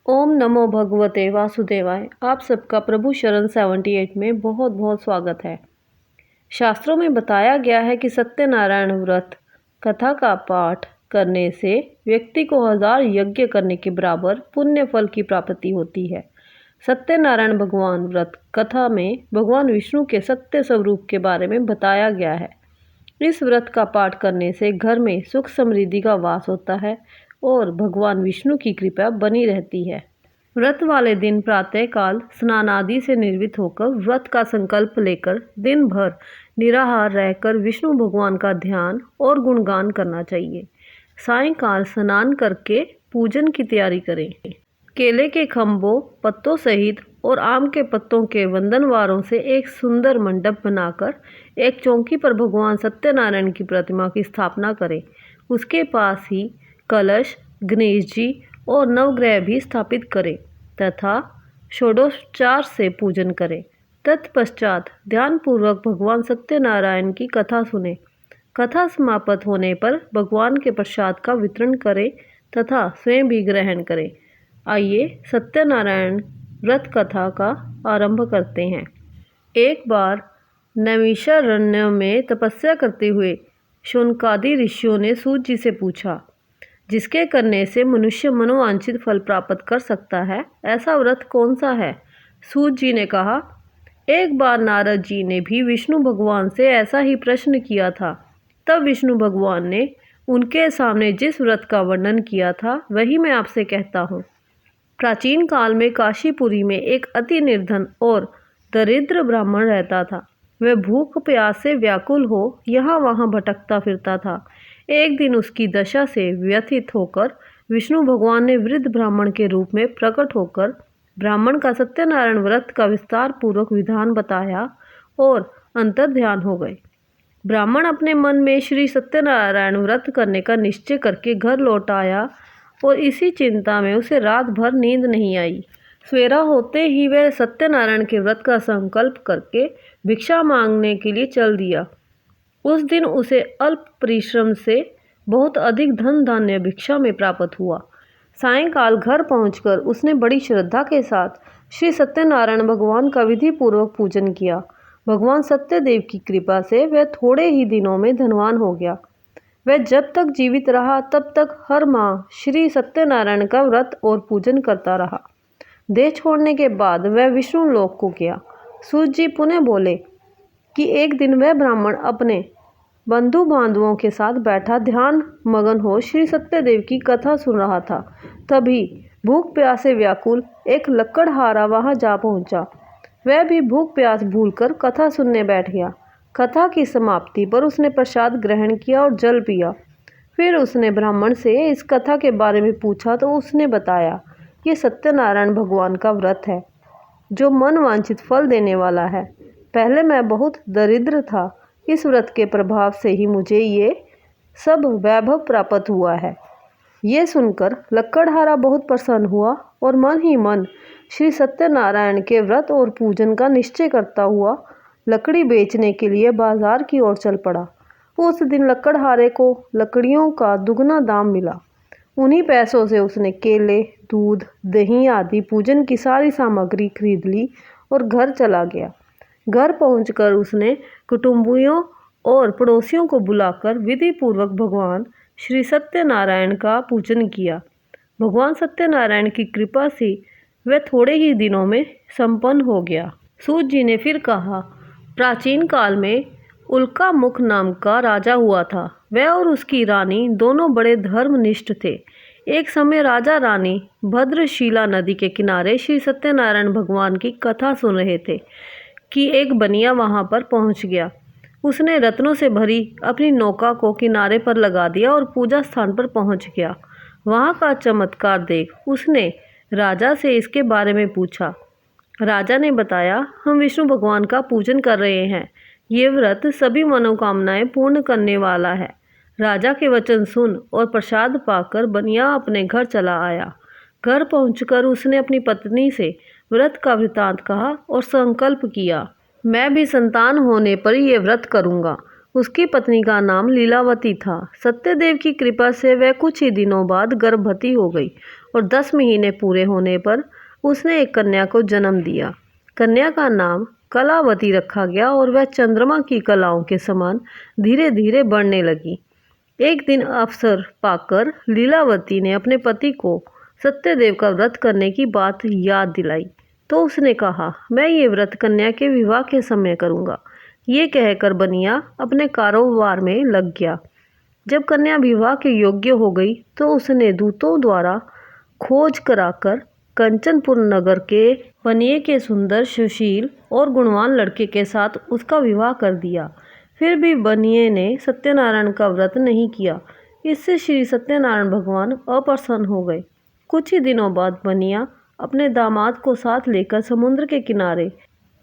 ओम नमो भगवते वासुदेवाय। आप सबका प्रभु शरण 78 में बहुत बहुत स्वागत है। शास्त्रों में बताया गया है कि सत्यनारायण व्रत कथा का पाठ करने से व्यक्ति को 1000 यज्ञ करने के बराबर पुण्य फल की प्राप्ति होती है। सत्यनारायण भगवान व्रत कथा में भगवान विष्णु के सत्य स्वरूप के बारे में बताया गया है। इस व्रत का पाठ करने से घर में सुख समृद्धि का वास होता है और भगवान विष्णु की कृपा बनी रहती है। व्रत वाले दिन प्रातःकाल स्नान आदि से निर्वित होकर व्रत का संकल्प लेकर दिन भर निराहार रहकर विष्णु भगवान का ध्यान और गुणगान करना चाहिए। सायंकाल स्नान करके पूजन की तैयारी करें। केले के खंभों पत्तों सहित और आम के पत्तों के वंदनवारों से एक सुंदर मंडप बनाकर एक चौकी पर भगवान सत्यनारायण की प्रतिमा की स्थापना करें। उसके पास ही कलश, गणेश जी और नवग्रह भी स्थापित करें तथा षोडशोपचार से पूजन करें। तत्पश्चात ध्यानपूर्वक भगवान सत्यनारायण की कथा सुने। कथा समाप्त होने पर भगवान के प्रसाद का वितरण करें तथा स्वयं भी ग्रहण करें। आइए सत्यनारायण व्रत कथा का आरंभ करते हैं। एक बार नैमिषारण्य में तपस्या करते हुए शौनकादि ऋषियों ने सूत जी से पूछा, जिसके करने से मनुष्य मनोवांछित फल प्राप्त कर सकता है, ऐसा व्रत कौन सा है? सूत जी ने कहा, एक बार नारद जी ने भी विष्णु भगवान से ऐसा ही प्रश्न किया था। तब विष्णु भगवान ने उनके सामने जिस व्रत का वर्णन किया था वही मैं आपसे कहता हूँ। प्राचीन काल में काशीपुरी में एक अति निर्धन और दरिद्र ब्राह्मण रहता था। वह भूख प्यास से व्याकुल हो यहाँ वहाँ भटकता फिरता था। एक दिन उसकी दशा से व्यथित होकर विष्णु भगवान ने वृद्ध ब्राह्मण के रूप में प्रकट होकर ब्राह्मण का सत्यनारायण व्रत का विस्तार पूर्वक विधान बताया और अंतर ध्यान हो गए। ब्राह्मण अपने मन में श्री सत्यनारायण व्रत करने का निश्चय करके घर लौट आया और इसी चिंता में उसे रात भर नींद नहीं आई। सवेरा होते ही वह सत्यनारायण के व्रत का संकल्प करके भिक्षा मांगने के लिए चल दिया। उस दिन उसे अल्प परिश्रम से बहुत अधिक धन धान्य भिक्षा में प्राप्त हुआ। सायंकाल घर पहुंचकर उसने बड़ी श्रद्धा के साथ श्री सत्यनारायण भगवान का विधि पूर्वक पूजन किया। भगवान सत्यदेव की कृपा से वह थोड़े ही दिनों में धनवान हो गया। वह जब तक जीवित रहा तब तक हर माह श्री सत्यनारायण का व्रत और पूजन करता रहा। देह छोड़ने के बाद वह विष्णु लोक को गया। सूत जी पुनः बोले कि एक दिन वह ब्राह्मण अपने बंधु बांधवों के साथ बैठा ध्यान मगन हो श्री सत्यदेव की कथा सुन रहा था। तभी भूख प्यास से व्याकुल एक लकड़हारा वहां जा पहुंचा। वह भी भूख प्यास भूलकर कथा सुनने बैठ गया। कथा की समाप्ति पर उसने प्रसाद ग्रहण किया और जल पिया। फिर उसने ब्राह्मण से इस कथा के बारे में पूछा तो उसने बताया, ये सत्यनारायण भगवान का व्रत है जो मन वांछित फल देने वाला है। पहले मैं बहुत दरिद्र था, इस व्रत के प्रभाव से ही मुझे ये सब वैभव प्राप्त हुआ है। ये सुनकर लकड़हारा बहुत प्रसन्न हुआ और मन ही मन श्री सत्यनारायण के व्रत और पूजन का निश्चय करता हुआ लकड़ी बेचने के लिए बाजार की ओर चल पड़ा। उस दिन लकड़हारे को लकड़ियों का दुगना दाम मिला। उन्हीं पैसों से उसने केले, दूध, दही आदि पूजन की सारी सामग्री खरीद ली और घर चला गया। घर पहुंचकर उसने कुटुंबियों और पड़ोसियों को बुलाकर विधि पूर्वक भगवान श्री सत्यनारायण का पूजन किया। भगवान सत्यनारायण की कृपा से वह थोड़े ही दिनों में संपन्न हो गया। सूत जी ने फिर कहा, प्राचीन काल में उल्कामुख नाम का राजा हुआ था। वह और उसकी रानी दोनों बड़े धर्मनिष्ठ थे। एक समय राजा रानी भद्रशिला नदी के किनारे श्री सत्यनारायण भगवान की कथा सुन रहे थे कि एक बनिया वहां पर पहुंच गया। उसने रत्नों से भरी अपनी नौका को किनारे पर लगा दिया और पूजा स्थान पर पहुंच गया। वहां का चमत्कार देख उसने राजा से इसके बारे में पूछा। राजा ने बताया, हम विष्णु भगवान का पूजन कर रहे हैं। ये व्रत सभी मनोकामनाएं पूर्ण करने वाला है। राजा के वचन सुन और प्रसाद पाकर बनिया अपने घर चला आया। घर पहुंचकर उसने अपनी पत्नी से व्रत का वृतांत कहा और संकल्प किया, मैं भी संतान होने पर ये व्रत करूंगा। उसकी पत्नी का नाम लीलावती था। सत्यदेव की कृपा से वह कुछ ही दिनों बाद गर्भवती हो गई और 10 महीने पूरे होने पर उसने एक कन्या को जन्म दिया। कन्या का नाम कलावती रखा गया और वह चंद्रमा की कलाओं के समान धीरे धीरे बढ़ने लगी। एक दिन अवसर पाकर लीलावती ने अपने पति को सत्यदेव का व्रत करने की बात याद दिलाई, तो उसने कहा, मैं ये व्रत कन्या के विवाह के समय करूँगा। ये कहकर बनिया अपने कारोबार में लग गया। जब कन्या विवाह के योग्य हो गई तो उसने दूतों द्वारा खोज कराकर कंचनपुर नगर के बनिए के सुंदर, सुशील और गुणवान लड़के के साथ उसका विवाह कर दिया। फिर भी बनिए ने सत्यनारायण का व्रत नहीं किया। इससे श्री सत्यनारायण भगवान अप्रसन्न हो गए। कुछ ही दिनों बाद बनिया अपने दामाद को साथ लेकर समुद्र के किनारे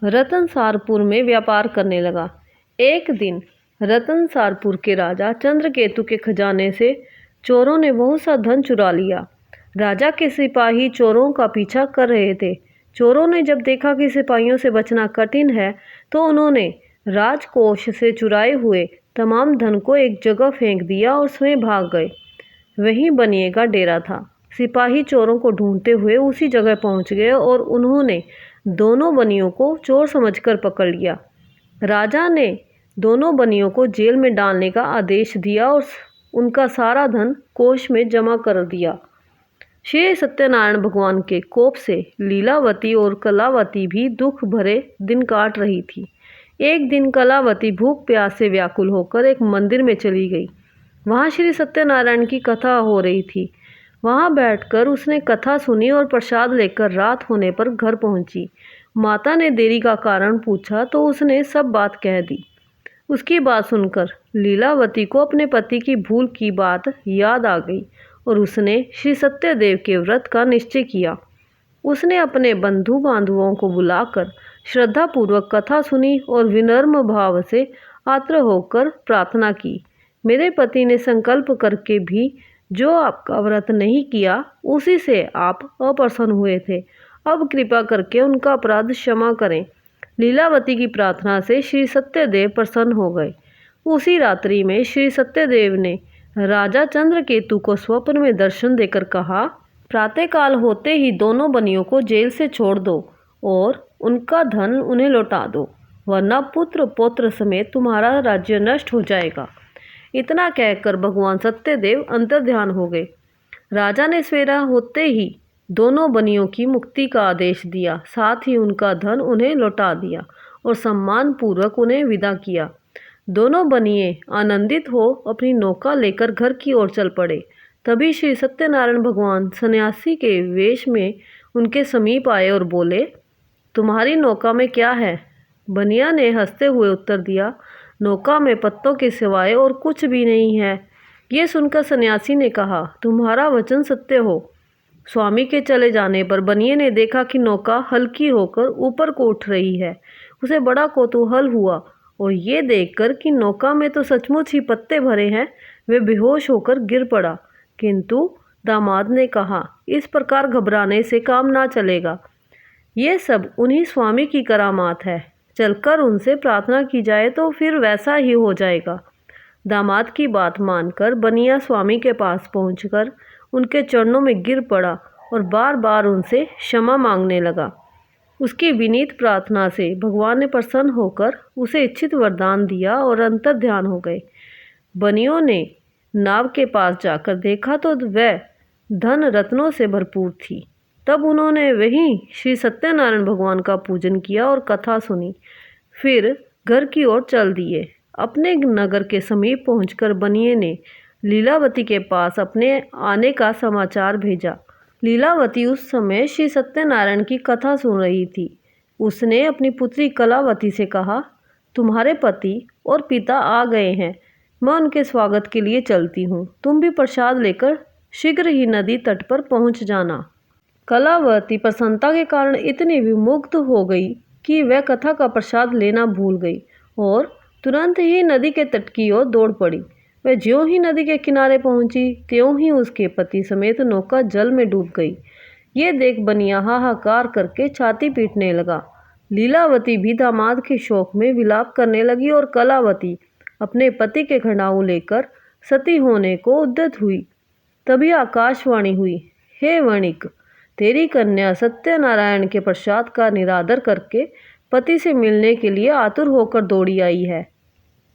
रतनसारपुर में व्यापार करने लगा। एक दिन रतनसारपुर के राजा चंद्रकेतु के खजाने से चोरों ने बहुत सा धन चुरा लिया। राजा के सिपाही चोरों का पीछा कर रहे थे। चोरों ने जब देखा कि सिपाहियों से बचना कठिन है तो उन्होंने राजकोष से चुराए हुए तमाम धन को एक जगह फेंक दिया और स्वयं भाग गए। वहीं बनिए का डेरा था। सिपाही चोरों को ढूंढते हुए उसी जगह पहुंच गए और उन्होंने दोनों बनियों को चोर समझकर पकड़ लिया। राजा ने दोनों बनियों को जेल में डालने का आदेश दिया और उनका सारा धन कोष में जमा कर दिया। श्री सत्यनारायण भगवान के कोप से लीलावती और कलावती भी दुख भरे दिन काट रही थी। एक दिन कलावती भूख प्यास से व्याकुल होकर एक मंदिर में चली गई। वहाँ श्री सत्यनारायण की कथा हो रही थी। वहाँ बैठकर उसने कथा सुनी और प्रसाद लेकर रात होने पर घर पहुँची। माता ने देरी का कारण पूछा तो उसने सब बात कह दी। उसकी बात सुनकर लीलावती को अपने पति की भूल की बात याद आ गई और उसने श्री सत्यदेव के व्रत का निश्चय किया। उसने अपने बंधु बांधवों को बुलाकर श्रद्धापूर्वक कथा सुनी और विनम्र भाव से आर्द्र होकर प्रार्थना की। मेरे पति ने संकल्प करके भी जो आपका व्रत नहीं किया, उसी से आप अप्रसन्न हुए थे। अब कृपा करके उनका अपराध क्षमा करें। लीलावती की प्रार्थना से श्री सत्यदेव प्रसन्न हो गए। उसी रात्रि में श्री सत्यदेव ने राजा चंद्रकेतु को स्वप्न में दर्शन देकर कहा, प्रातःकाल होते ही दोनों बनियों को जेल से छोड़ दो और उनका धन उन्हें लौटा दो, वरना पुत्र पौत्र समेत तुम्हारा राज्य नष्ट हो जाएगा। इतना कहकर भगवान सत्यदेव अंतर्ध्यान हो गए। राजा ने सवेरा होते ही दोनों बनियों की मुक्ति का आदेश दिया, साथ ही उनका धन उन्हें लौटा दिया और सम्मान पूर्वक उन्हें विदा किया। दोनों बनिए आनंदित हो अपनी नौका लेकर घर की ओर चल पड़े। तभी श्री सत्यनारायण भगवान सन्यासी के वेश में उनके समीप आए और बोले, तुम्हारी नौका में क्या है? बनिया ने हंसते हुए उत्तर दिया, नौका में पत्तों के सिवाय और कुछ भी नहीं है। ये सुनकर सन्यासी ने कहा, तुम्हारा वचन सत्य हो। स्वामी के चले जाने पर बनिए ने देखा कि नौका हल्की होकर ऊपर को उठ रही है। उसे बड़ा कौतूहल हुआ और ये देखकर कि नौका में तो सचमुच ही पत्ते भरे हैं, वे बेहोश होकर गिर पड़ा। किंतु दामाद ने कहा, इस प्रकार घबराने से काम ना चलेगा। ये सब उन्हीं स्वामी की करामात है। चलकर उनसे प्रार्थना की जाए तो फिर वैसा ही हो जाएगा। दामाद की बात मानकर बनिया स्वामी के पास पहुंचकर उनके चरणों में गिर पड़ा और बार बार उनसे क्षमा मांगने लगा। उसकी विनीत प्रार्थना से भगवान ने प्रसन्न होकर उसे इच्छित वरदान दिया और अंतर्ध्यान हो गए। बनियों ने नाव के पास जाकर देखा तो वह धन रत्नों से भरपूर थी। तब उन्होंने वहीं श्री सत्यनारायण भगवान का पूजन किया और कथा सुनी। फिर घर की ओर चल दिए। अपने नगर के समीप पहुंचकर बनिए ने लीलावती के पास अपने आने का समाचार भेजा। लीलावती उस समय श्री सत्यनारायण की कथा सुन रही थी। उसने अपनी पुत्री कलावती से कहा, तुम्हारे पति और पिता आ गए हैं, मैं उनके स्वागत के लिए चलती हूँ। तुम भी प्रसाद लेकर शीघ्र ही नदी तट पर पहुँच जाना। कलावती प्रसन्नता के कारण इतनी विमुग्ध हो गई कि वह कथा का प्रसाद लेना भूल गई और तुरंत ही नदी के तट की ओर दौड़ पड़ी। वह ज्यों ही नदी के किनारे पहुंची त्यों ही उसके पति समेत नौका जल में डूब गई। ये देख बनिया हाहाकार करके छाती पीटने लगा। लीलावती भी दामाद के शोक में विलाप करने लगी और कलावती अपने पति के खड़ाऊ लेकर सती होने को उद्यत हुई। तभी आकाशवाणी हुई, हे वणिक, तेरी कन्या सत्यनारायण के प्रसाद का निरादर करके पति से मिलने के लिए आतुर होकर दौड़ी आई है।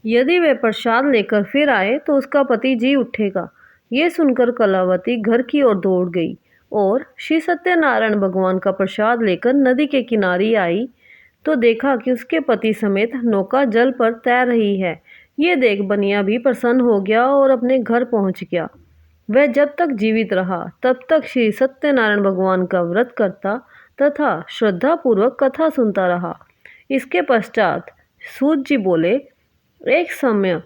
यदि वह प्रसाद लेकर फिर आए तो उसका पति जी उठेगा। ये सुनकर कलावती घर की ओर दौड़ गई और श्री सत्यनारायण भगवान का प्रसाद लेकर नदी के किनारे आई तो देखा कि उसके पति समेत नौका जल पर तैर रही है। ये देख बनिया भी प्रसन्न हो गया और अपने घर पहुंच गया। वह जब तक जीवित रहा तब तक श्री सत्यनारायण भगवान का व्रत करता तथा श्रद्धापूर्वक कथा सुनता रहा। इसके पश्चात सूत जी बोले, एक समय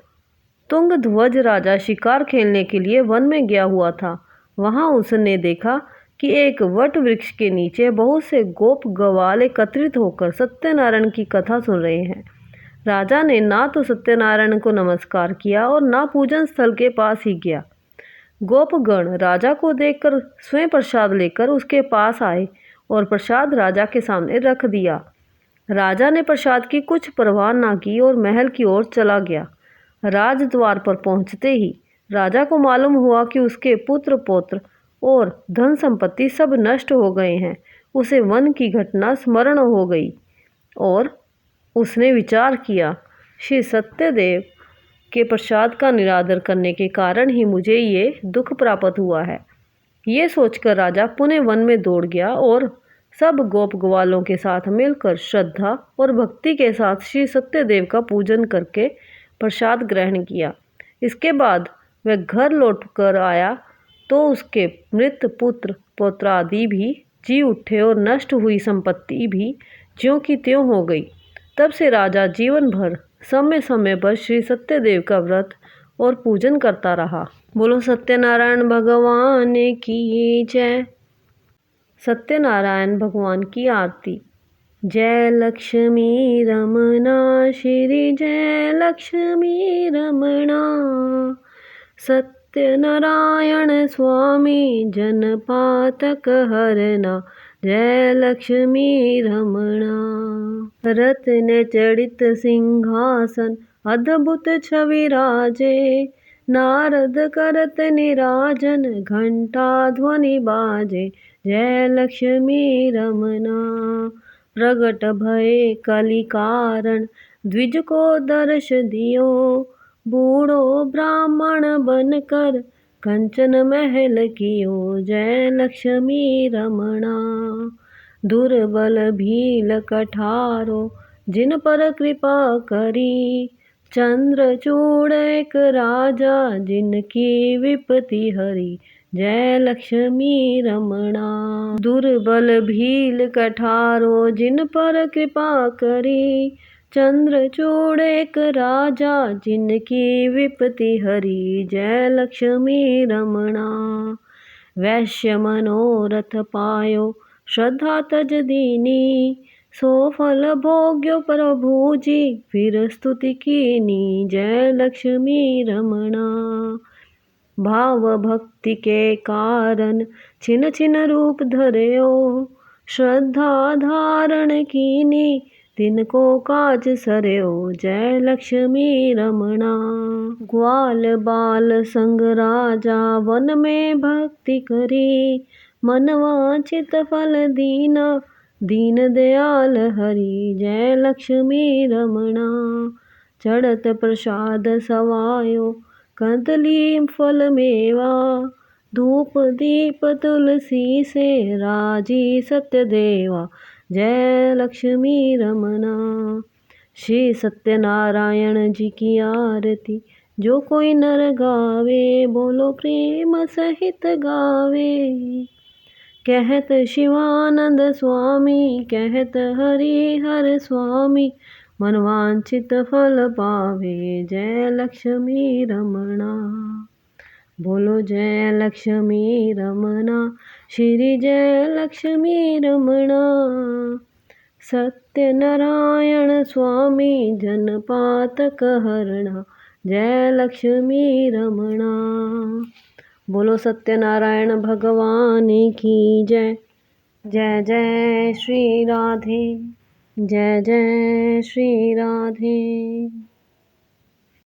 तुंगध्वज राजा शिकार खेलने के लिए वन में गया हुआ था। वहां उसने देखा कि एक वट वृक्ष के नीचे बहुत से गोप गवाल एकत्रित होकर सत्यनारायण की कथा सुन रहे हैं। राजा ने ना तो सत्यनारायण को नमस्कार किया और ना पूजन स्थल के पास ही गया। गोपगण राजा को देखकर स्वयं प्रसाद लेकर उसके पास आए और प्रसाद राजा के सामने रख दिया। राजा ने प्रसाद की कुछ परवाह ना की और महल की ओर चला गया। राजद्वार पर पहुंचते ही राजा को मालूम हुआ कि उसके पुत्र पौत्र और धन संपत्ति सब नष्ट हो गए हैं। उसे वन की घटना स्मरण हो गई और उसने विचार किया, श्री सत्यदेव के प्रसाद का निरादर करने के कारण ही मुझे ये दुख प्राप्त हुआ है। ये सोचकर राजा पुनः वन में दौड़ गया और सब गोप ग्वालों के साथ मिलकर श्रद्धा और भक्ति के साथ श्री सत्यदेव का पूजन करके प्रसाद ग्रहण किया। इसके बाद वह घर लौट कर आया तो उसके मृत पुत्र पौत्रादि भी जी उठे और नष्ट हुई संपत्ति भी ज्यों की त्यों हो गई। तब से राजा जीवन भर समय समय पर श्री सत्यदेव का व्रत और पूजन करता रहा। बोलो सत्यनारायण भगवान की जय। सत्यनारायण भगवान की आरती। जय लक्ष्मी रमणा श्री जय लक्ष्मी रमणा। सत्यनारायण स्वामी जनपातक हरना। जय लक्ष्मी रमणा। रत्न जड़ित सिंहासन अद्भुत छवि राजे। नारद करत निराजन घंटा ध्वनि बाजे। जय लक्ष्मी रमणा। प्रगट भये कलि कारण द्विज को दर्श दियो। बूढ़ो ब्राह्मण बनकर कंचन महल कियो। जय लक्ष्मी रमणा। दुर्बल भील कठारो जिन पर कृपा करी। चंद्रचूड़ एक राजा जिनकी विपत्ति हरी। जय लक्ष्मी रमणा। दुर्बल भील कठारो जिन पर कृपा करी। चंद्रचूड़ एक राजा जिनकी विपत्ति हरी। जय लक्ष्मी रमणा। वैश्य मनोरथ पायो श्रद्धा तज दीनी। सो फल भोग्यो प्रभु जी फिर स्तुति कीनी। जय लक्ष्मी रमणा। भाव भक्ति के कारण छिन छिन रूप धर्यो। श्रद्धा धारण कीनी तिनको काज सरयो। जय लक्ष्मी रमणा। ग्वाल बाल संग राजा वन में भक्ति करी। मनवांछित फल दीना दीन दयाल हरि। जय लक्ष्मी रमणा। चढ़त प्रसाद सवायो कदली फल मेवा। धूप दीप तुलसी से राजी सत्यदेवा। जय लक्ष्मी रमणा। श्री सत्यनारायण जी की आरती जो कोई नर गावे। बोलो प्रेम सहित गावे। कहत शिवानंद स्वामी कहत हरि हर स्वामी। मनवांछित फल पावे। जय लक्ष्मी रमणा। बोलो जय लक्ष्मी रमणा श्री जय लक्ष्मी रमणा। सत्यनारायण स्वामी जनपातक हरणा। जय लक्ष्मी रमणा। बोलो सत्यनारायण भगवान की जय। जय जय श्री राधे। जय जय श्री राधे।